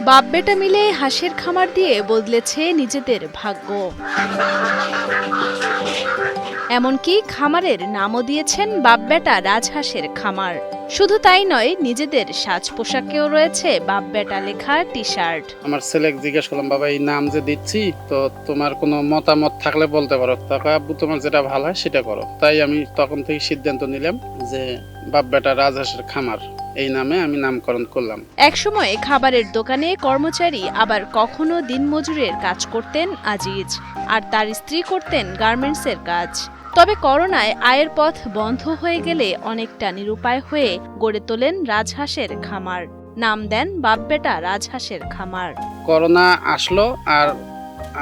বাপ বেটা মিলে হাঁসের খামার দিয়ে বদলেছে নিজেদের ভাগ্য। এমনকি খামারের নামও দিয়েছেন বাপ বেটা রাজহাঁসের খামার। শুধু তাই নয়, নিজেদের সাজ পোশাকেও রয়েছে বাপ বেটা লেখা টি শার্ট। আমার ছেলেকে জিজ্ঞেস করলাম, বাবা এই নাম যে দিচ্ছি, তো তোমার কোনো মতামত থাকলে বলতে পারো। তখন আব্বু তোমার যেটা ভালো হয় সেটা করো। তাই আমি তখন থেকে সিদ্ধান্ত নিলাম যে বাপ বেটা রাজহাঁসের খামার এই নামে আমি নামকরণ করলাম। একসময় খাবারের দোকানে কর্মচারী, আবার কখনো দিনমজুরের কাজ করতেন আজিজ, আর তার স্ত্রী করতেন গার্মেন্টসের কাজ। তবে করোনায় আয়ের পথ বন্ধ হয়ে গেলে অনেকটা নিরুপায় হয়ে গড়ে তোলেন রাজহাঁসের খামার। নাম দেন বাপ বেটা রাজহাঁসের খামার। করোনা আসলো আর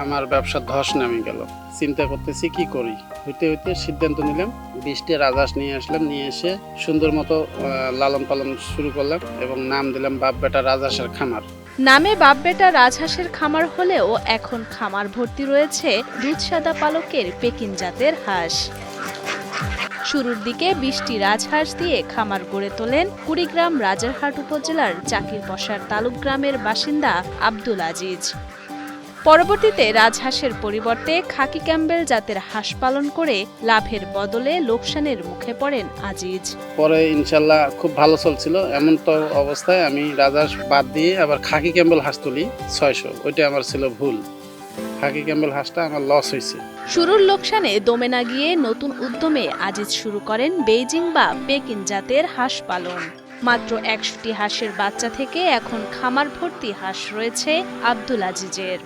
আমার ব্যবসা ধস নামে গেল। চিন্তা করতেছি কি করি। হইতে হইতে সিদ্ধান্ত নিলাম 20টি রাজহাঁস নিয়ে আসলাম। নিয়ে এসে সুন্দর মতো লালন পালন শুরু করলাম এবং নাম দিলাম বাপ বেটা রাজহাঁসের খামার। নামে বাপ বেটা রাজহাঁসের খামার হলেও এখন খামার ভর্তি রয়েছে দুধসাদা পালকের পেকিন জাতের হাঁস। শুরুর দিকে 20টি রাজহাঁস দিয়ে খামার গড়ে তোলেন কুড়িগ্রাম রাজারহাট উপজেলার চাকিরপশার তালুক গ্রামের বাসিন্দা আব্দুল আজিজ। পরবর্তীতে রাজহাঁসের পরিবর্তে খাকি ক্যাম্বেল জাতের হাঁস পালন করে লাভের বদলে লোকসানের মুখে পড়েন আজিজ। পরে ইনশাল্লাহ খুব ভালো চলছিল। এমন তো অবস্থায় আমি রাজহাঁস বাদ দিয়ে আবার খাকি ক্যাম্বেল হাঁস তুলি 600। ওইটা আমার ছিল ভুল। খাকি ক্যাম্বেল হাঁসটা আমার লস হয়েছে। শুরুর লোকসানে দমে না গিয়ে নতুন উদ্যমে আজিজ শুরু করেন বেইজিং বা পেকিন জাতের হাঁস পালন। মাত্র 100টি হাঁসের বাচ্চা থেকে এখন খামার ভর্তি হাঁস রয়েছে আব্দুল আজিজের।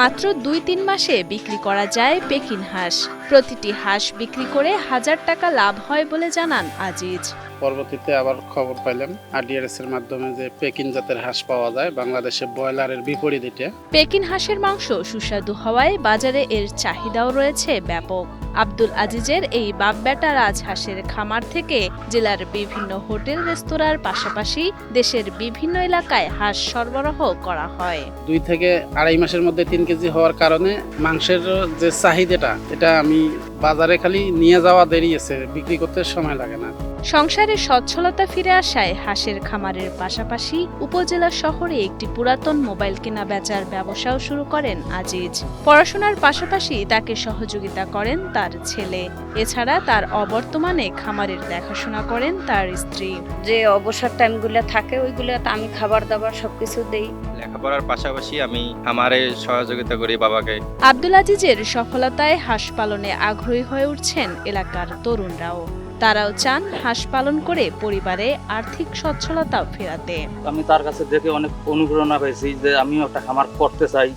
মাত্র 2-3 মাসে বিক্রি করা যায় পেকিন হাঁস। প্রতিটি হাঁস বিক্রি করে 1000 টাকা লাভ হয় বলে জানান আজিজ। পরবর্তীতে আবার খবর পাইলাম আরডিআরএস এর মাধ্যমে যে পেকিন জাতের হাঁস পাওয়া যায় বাংলাদেশে ব্রয়লারের বিপরীত এটা। পেকিন হাঁসের মাংস সুস্বাদু হওয়ায় বাজারে এর চাহিদাও রয়েছে ব্যাপক। আব্দুল আজিজের এই বাপ বেটা রাজহাঁসের খামার থেকে জেলার বিভিন্ন হোটেল রেস্তোরাঁর পাশাপাশি দেশের বিভিন্ন এলাকায় হাঁস সরবরাহ করা হয়। 2 থেকে 2.5 মাসের মধ্যে 3 কেজি হওয়ার কারণে মাংসের যে চাহিদাটা, এটা আমি বাজারে খালি নিয়ে যাওয়া দেরি আছে, বিক্রি করতে সময় লাগে না। সংসারে সচ্ছলতা ফিরে আসায় হাঁসের খামারের পাশাপাশি উপজেলা শহরে একটি পুরাতন মোবাইল কেনা বেচার ব্যবসাও শুরু করেন আজিজ। পড়াশোনার পাশাপাশি তাকে সহযোগিতা করেন তার ছেলে। এছাড়া তার অবর্তমানে খামারের দেখাশোনা করেন তার স্ত্রী। যে অবসর টাইমগুলো থাকে ওইগুলোতে আমি খাবার দাবার সবকিছু দেই। লেখাপড়ার পাশাপাশি আমি খামারে সহযোগিতা করি বাবাকে। আব্দুল আজিজের সফলতায় হাঁস পালনে আগ্রহী হয়ে উঠছেন এলাকার তরুণরাও। তারাও চান হাঁস পালন করে পরিবারে আর্থিক সচ্ছলতা ফেরাতে। আমি তার কাছে দেখে অনেক অনুপ্রেরণা পেয়েছি যে আমিও একটা খামার করতে চাই।